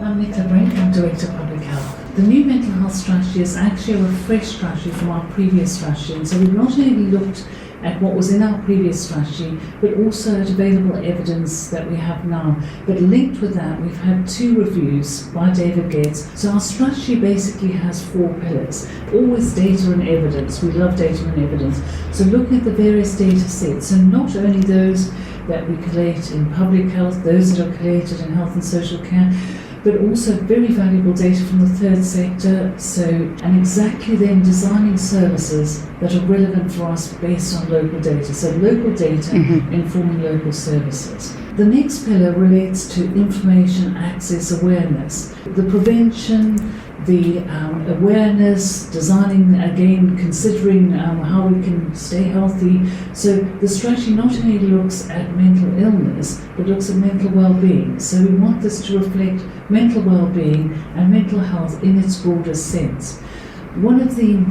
I'm Nicola Brink, I'm Director of Public Health. The new mental health strategy is actually a refreshed strategy from our previous strategy, and so we've not only looked at what was in our previous strategy, but also at available evidence that we have now. But linked with that, we've had 2 reviews by David Gates. So our strategy basically has 4 pillars. Always data and evidence. We love data and evidence. So looking at the various data sets, so not only those that we collate in public health, those that are collated in health and social care, but also very valuable data from the third sector, and exactly then designing services that are relevant for us based on local data. So local data informing local services. The next pillar relates to information access awareness. The prevention, the awareness, designing, again, considering how we can stay healthy. So the strategy not only looks at mental illness, but looks at mental well-being. So we want this to reflect mental well-being and mental health in its broadest sense. One of the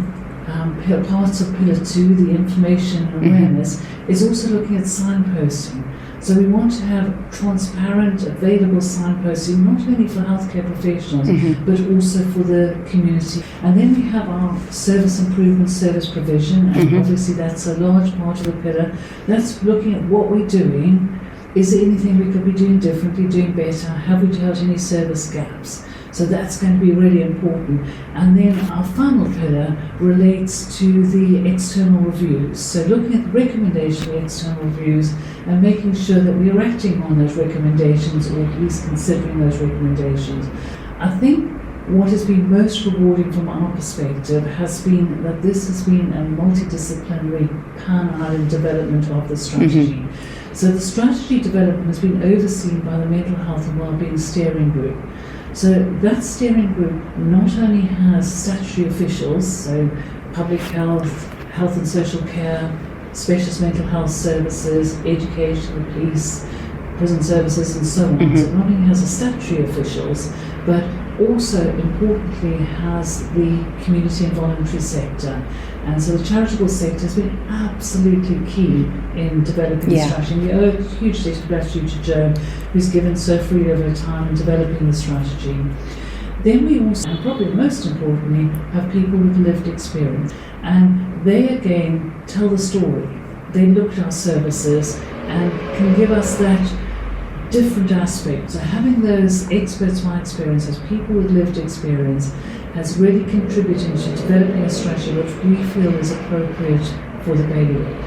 parts of Pillar 2, the information and awareness, is also looking at signposting. So we want to have transparent, available signposting, not only for healthcare professionals, but also for the community. And then we have our service improvement, service provision, and obviously that's a large part of the pillar. That's looking at what we're doing. Is there anything we could be doing differently, doing better? Have we dealt any service gaps? So that's going to be really important. And then our final pillar relates to the external reviews. So looking at the recommendation of external reviews and making sure that we are acting on those recommendations, or at least considering those recommendations. I think what has been most rewarding from our perspective has been that this has been a multidisciplinary pan-island development of the strategy. So the strategy development has been overseen by the Mental Health and Wellbeing Steering Group. So that steering group not only has statutory officials, so public health, health and social care, specialist mental health services, education, police, prison services and so on. So it not only has the statutory officials, but also importantly has the community and voluntary sector. And so the charitable sector has been absolutely key in developing the strategy. And we owe a huge debt of gratitude to Joan, who's given so freely of her time in developing the strategy. Then we also, and probably most importantly, have people with lived experience. And they again tell the story. They look at our services and can give us that different aspect. So having those experts by experience, as people with lived experience, has really contributed to developing a strategy which we feel is appropriate for the Bailiwick.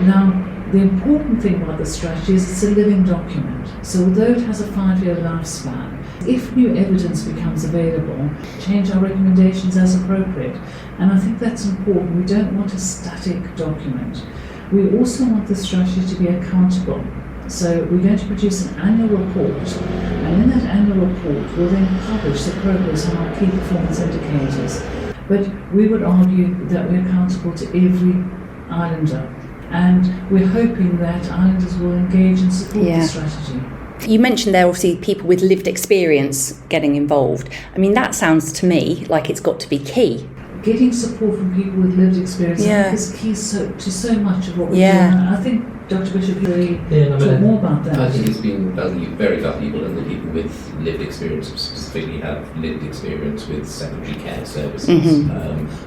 Now, the important thing about the strategy is it's a living document. So although it has a 5-year lifespan, if new evidence becomes available, change our recommendations as appropriate. And I think that's important. We don't want a static document. We also want the strategy to be accountable. So we're going to produce an annual report, and in that annual report we'll then publish the progress on our key performance indicators. But we would argue that we're accountable to every islander, and we're hoping that islanders will engage and support the strategy. You mentioned there obviously people with lived experience getting involved. I mean, that sounds to me like it's got to be key. Getting support from people with lived experience I think is key to so much of what we do. I think Dr. Bishop really talk more about that. I think it's been very valuable, and the people with lived experience specifically have lived experience with secondary care services.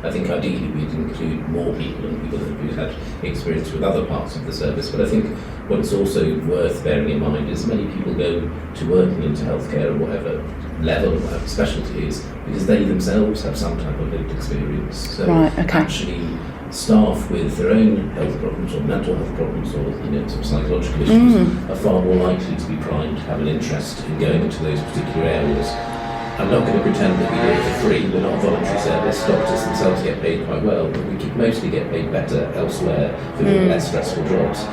I think ideally we'd include more people and people who've had experience with other parts of the service, but I think what's also worth bearing in mind is many people go to working into healthcare or whatever level or whatever specialty is because they themselves have some type of lived experience. So actually staff with their own health problems or mental health problems or some psychological issues are far more likely to be primed to have an interest in going into those particular areas. I'm not going to pretend that we do it for free. We're not a voluntary service. Doctors themselves get paid quite well, but we mostly get paid better elsewhere for doing less stressful jobs.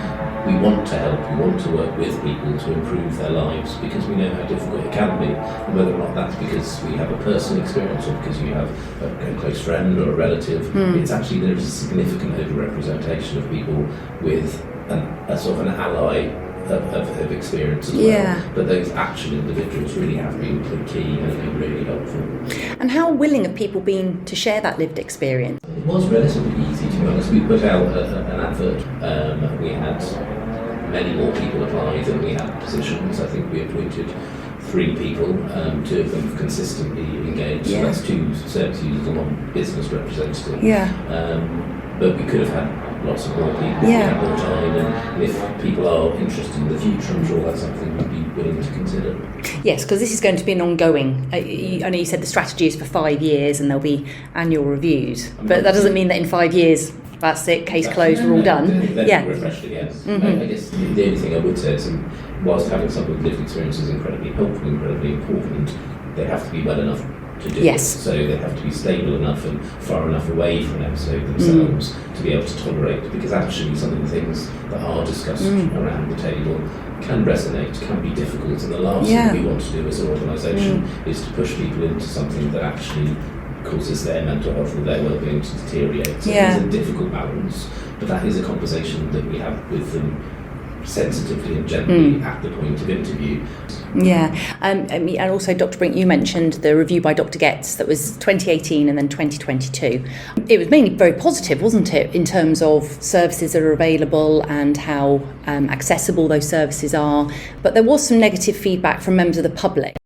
We want to help, we want to work with people to improve their lives because we know how difficult it can be, and whether or not that's because we have a personal experience or because you have a close friend or a relative, it's actually there is a significant overrepresentation of people with a sort of an ally of experience as well. But those actual individuals really have been key and have been really helpful. And how willing have people been to share that lived experience? It was relatively easy, to be honest. We put out an advert. We had many more people apply than we had positions. I think we appointed 3 3 people, 2 of them have consistently engaged, so that's 2 service users and 1 business representative. But we could have had lots of more people if we had more time, and if people are interested in the future, I'm sure that's something we'd be willing to consider. Yes, because this is going to be an ongoing. I know you said the strategy is for 5 years and there'll be annual reviews, but that doesn't mean that in 5 years that's it, case closed, we're all done. They're refreshed again. I guess the only thing I would say is, whilst having someone with lived experience is incredibly helpful, incredibly important, they have to be well enough to do it. So they have to be stable enough and far enough away from an episode themselves to be able to tolerate, because actually some of the things that are discussed around the table can resonate, can be difficult, and the last thing we want to do as an organisation is to push people into something that actually causes their mental health or their well-being to deteriorate. So it's a difficult balance, but that is a conversation that we have with them sensitively and gently at the point of interview. And also Dr. Brink, you mentioned the review by Dr. Getz that was 2018 and then 2022. It was mainly very positive, wasn't it, in terms of services that are available and how accessible those services are, but there was some negative feedback from members of the public.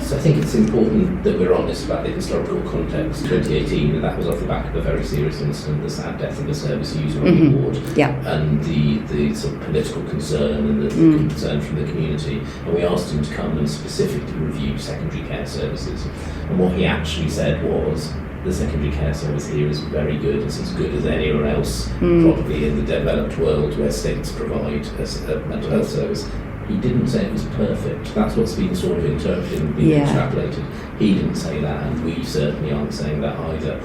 So I think it's important that we're honest about the historical context. 2018, that was off the back of a very serious incident, the sad death of a service user on the ward, and the sort of political concern and the concern from the community. And we asked him to come and specifically review secondary care services. And what he actually said was, the secondary care service here is very good. It's as good as anywhere else, probably in the developed world where states provide a mental health service. He didn't say it was perfect. That's what's been sort of interpreted and been extrapolated. He didn't say that, and we certainly aren't saying that either.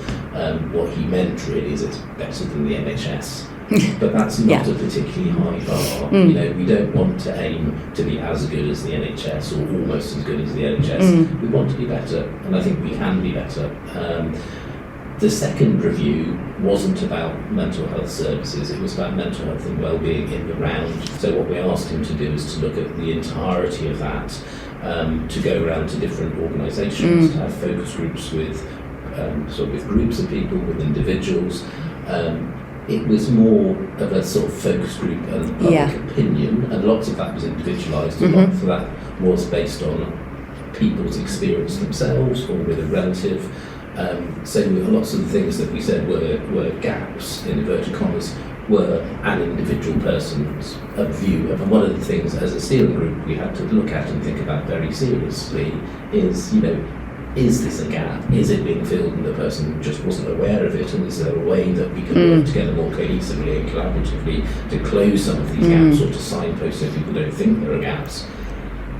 What he meant really is it's better than the NHS. But that's not a particularly high bar. You know, we don't want to aim to be as good as the NHS or almost as good as the NHS. We want to be better, and I think we can be better. The second review wasn't about mental health services, it was about mental health and wellbeing in the round. So what we asked him to do is to look at the entirety of that, to go around to different organisations, to have focus groups with with groups of people, with individuals. It was more of a sort of focus group and public opinion, and lots of that was individualised, a lot of that was based on people's experience themselves or with a relative. So lots of the things that we said were gaps, in inverted commas, were an individual person's view. And one of the things as a steering group we had to look at and think about very seriously is, is this a gap? Is it being filled and the person just wasn't aware of it? And is there a way that we can work together more cohesively and collaboratively to close some of these gaps or to signpost so people don't think there are gaps?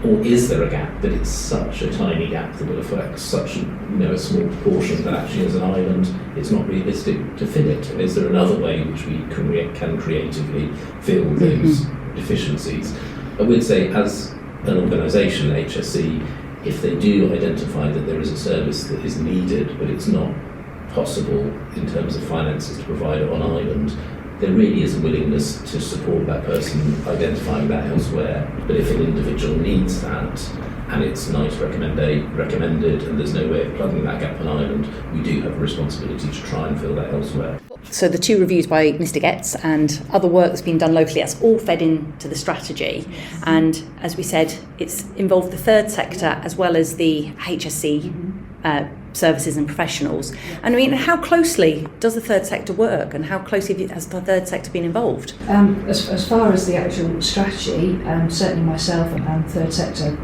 Or is there a gap, but it's such a tiny gap that will affect such a small proportion that actually as an island it's not realistic to fill it? And is there another way in which we can creatively fill those deficiencies? I would say as an organisation, HSE, if they do identify that there is a service that is needed but it's not possible in terms of finances to provide it on island, there really is a willingness to support that person identifying that elsewhere. But if an individual needs that and it's NICE recommended and there's no way of plugging that gap on island, we do have a responsibility to try and fill that elsewhere. So the 2 reviews by Mr. Getz and other work that's been done locally, that's all fed into the strategy. And as we said, it's involved the third sector as well as the HSE services and professionals. And I mean, how closely does the third sector work, and how closely has the third sector been involved? As far as the actual strategy, certainly myself and third sector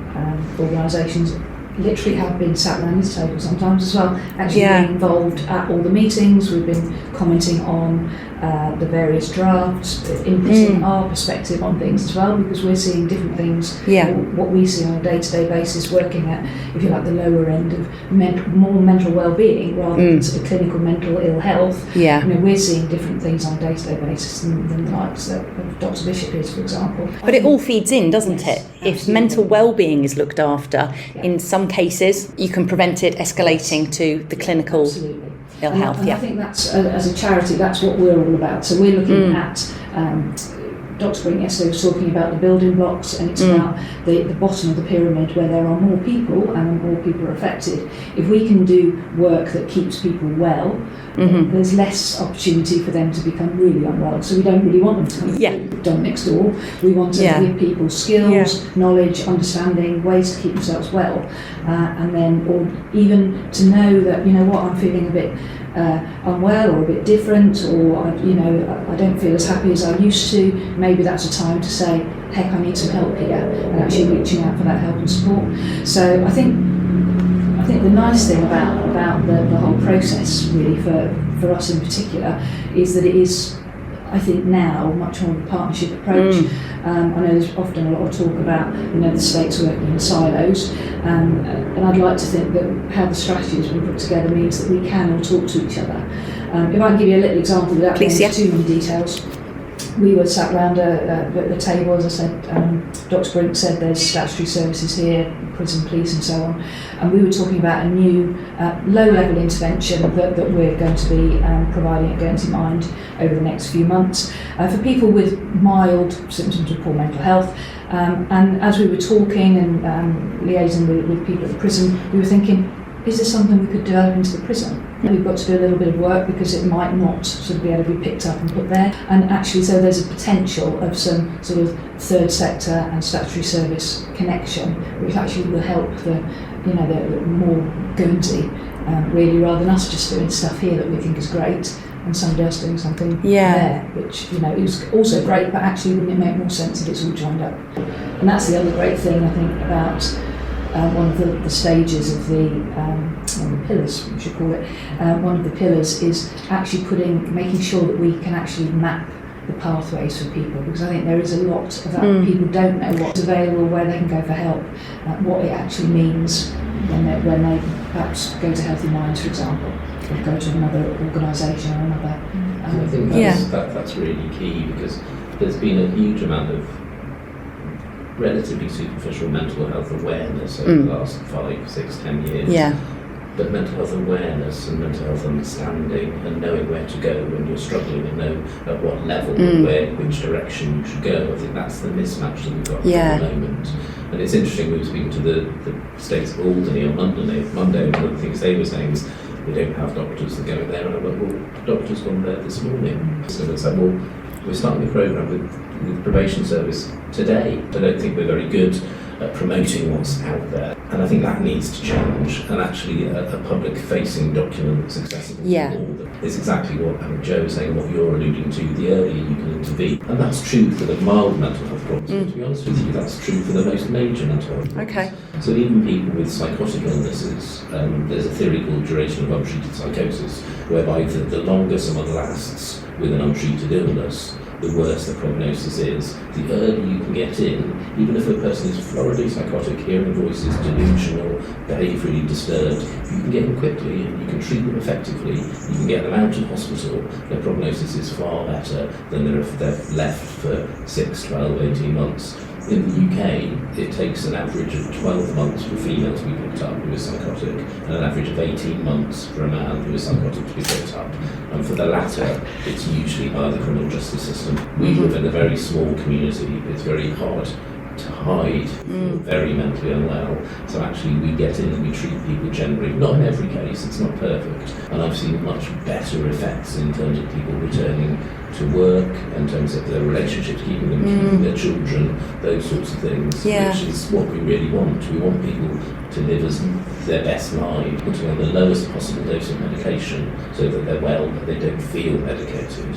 organisations literally have been sat around this table sometimes as well, actually being involved at all the meetings. We've been commenting on the various drafts, inputting our perspective on things as well, because we're seeing different things, what we see on a day-to-day basis, working at, if you like, the lower end of more mental well-being rather than sort of clinical mental ill health. We're seeing different things on a day-to-day basis than the likes of Dr. Bishop is, for example. But it all feeds in, doesn't it? If mental well-being is looked after, in some cases you can prevent it escalating to the clinical ill health. And I think that's, as a charity, that's what we're all about. So we're looking at Dr. Brink yesterday was talking about the building blocks, and it's about the bottom of the pyramid where there are more people and more people are affected. If we can do work that keeps people well, there's less opportunity for them to become really unwell. So we don't really want them to come down next door. We want to give people skills, knowledge, understanding, ways to keep themselves well, and then, or even to know that, you know what, I'm feeling a bit unwell or a bit different, or I don't feel as happy as I used to. Maybe that's a time to say, heck, I need some help here, and actually reaching out for that help and support. So I think the nice thing about the whole process, really, for us in particular, is that it is, I think, now much more of a partnership approach. I know there's often a lot of talk about, the states working in silos, and I'd like to think that how the strategy has been put together means that we can all talk to each other. If I can give you a little example without going into too many details. We were sat round the table, as I said, Dr. Brink said there's statutory services here, prison police and so on, and we were talking about a new low-level intervention that we're going to be providing at Guernsey Mind over the next few months for people with mild symptoms of poor mental health. And as we were talking and liaising with people at the prison, we were thinking, is this something we could develop into the prison? We've got to do a little bit of work because it might not sort of be able to be picked up and put there. And actually, so there's a potential of some sort of third sector and statutory service connection, which actually will help the more Guernsey, really, rather than us just doing stuff here that we think is great and somebody else doing something there, which is also great, but actually wouldn't it make more sense if it's all joined up? And that's the other great thing, I think, about one of the stages of one of the pillars, we should call it. One of the pillars is actually making sure that we can actually map the pathways for people, because I think there is a lot of that. People don't know what's available, where they can go for help, what it actually means when they perhaps go to Healthy Minds, for example, or go to another organisation or another. I think that's really key, because there's been a huge amount of relatively superficial mental health awareness over the last 5, 6, 10 years. Yeah. But mental health awareness and mental health understanding and knowing where to go when you're struggling and know at what level and which direction you should go, I think that's the mismatch that we've got at the moment. And it's interesting, we were speaking to the States of Alderney on Monday, and one of the things they were saying is we don't have doctors that go there. And I went, well, doctors gone there this morning. So they said, well, we're starting the programme with the probation service today. I don't think we're very good at promoting what's out there, and I think that needs to change. And actually, a public-facing document that's accessible to all is exactly what Joe was saying, what you're alluding to. The earlier you can intervene, and that's true for the mild mental health problems. But to be honest with you, that's true for the most major mental health problems. Okay. So even people with psychotic illnesses, there's a theory called duration of untreated psychosis, whereby the longer someone lasts with an untreated illness, the worse the prognosis is. The earlier you can get in, even if a person is floridly psychotic, hearing voices, delusional, behaviourally disturbed, you can get in quickly and you can treat them effectively, you can get them out of hospital, their prognosis is far better than if they're left for 6, 12, 18 months. In the UK, it takes an average of 12 months for a female to be picked up who is psychotic, and an average of 18 months for a man who is psychotic to be picked up. And for the latter, it's usually by the criminal justice system. We live in a very small community. It's very hard to hide very mentally unwell. So actually we get in and we treat people generally, not in every case, it's not perfect. And I've seen much better effects in terms of people returning to work, in terms of their relationships, keeping them, keeping their children, those sorts of things, which is what we really want. We want people to live as their best life, putting on the lowest possible dose of medication so that they're well, but they don't feel medicated.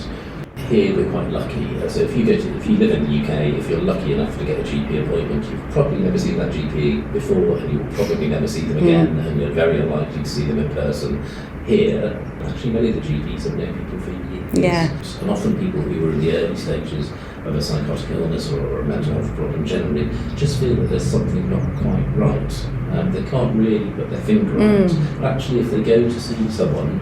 Here we're quite lucky. So if you live in the UK, if you're lucky enough to get a GP appointment, you've probably never seen that GP before, and you'll probably never see them again, and you're very unlikely to see them in person. Here, actually many of the GPs have known people for years. And often people who are in the early stages of a psychotic illness or a mental health problem generally just feel that there's something not quite right. They can't really put their finger on it. But actually if they go to see someone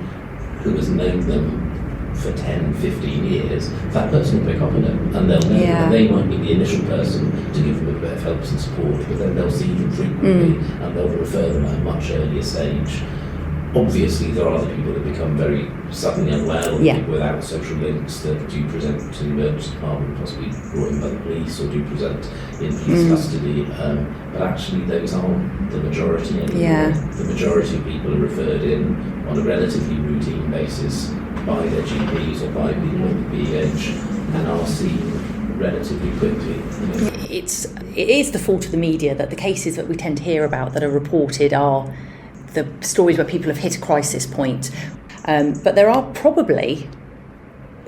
who has known them for 10, 15 years, that person will pick up on it, and they'll know, and they might be the initial person to give them a bit of help and support, but then they'll see them frequently and they'll refer them at a much earlier stage. Obviously, there are other people that become very suddenly unwell, or Yeah. people without social links that do present to the emergency department, possibly brought in by the police, or do present in police custody. But actually, those aren't the majority anymore. Yeah. The majority of people are referred in on a relatively routine basis by their GPs or by people at the BEH and are seen relatively quickly. It is the fault of the media that the cases that we tend to hear about that are reported are the stories where people have hit a crisis point. But there are probably,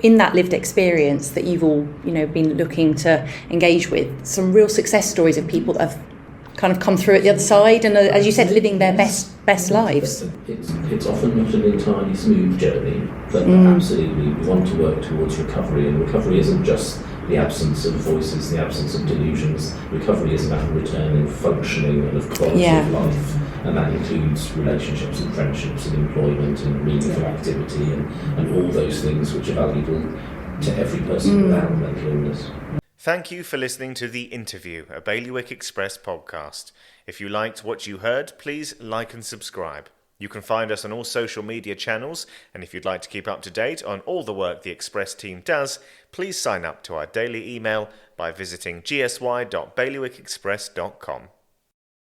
in that lived experience that you've all been looking to engage with, some real success stories of people that have kind of come through at the other side and, as you said, living their best lives. It's often not an entirely smooth journey, but absolutely we want to work towards recovery, and recovery isn't just the absence of voices, the absence of delusions. Recovery is about returning functioning and of quality of life, and that includes relationships and friendships and employment and meaningful activity and all those things which are valuable to every person without mental illness. Thank you for listening to The Interview, a Bailiwick Express podcast. If you liked what you heard, please like and subscribe. You can find us on all social media channels, and if you'd like to keep up to date on all the work the Express team does, please sign up to our daily email by visiting gsy.bailiwickexpress.com.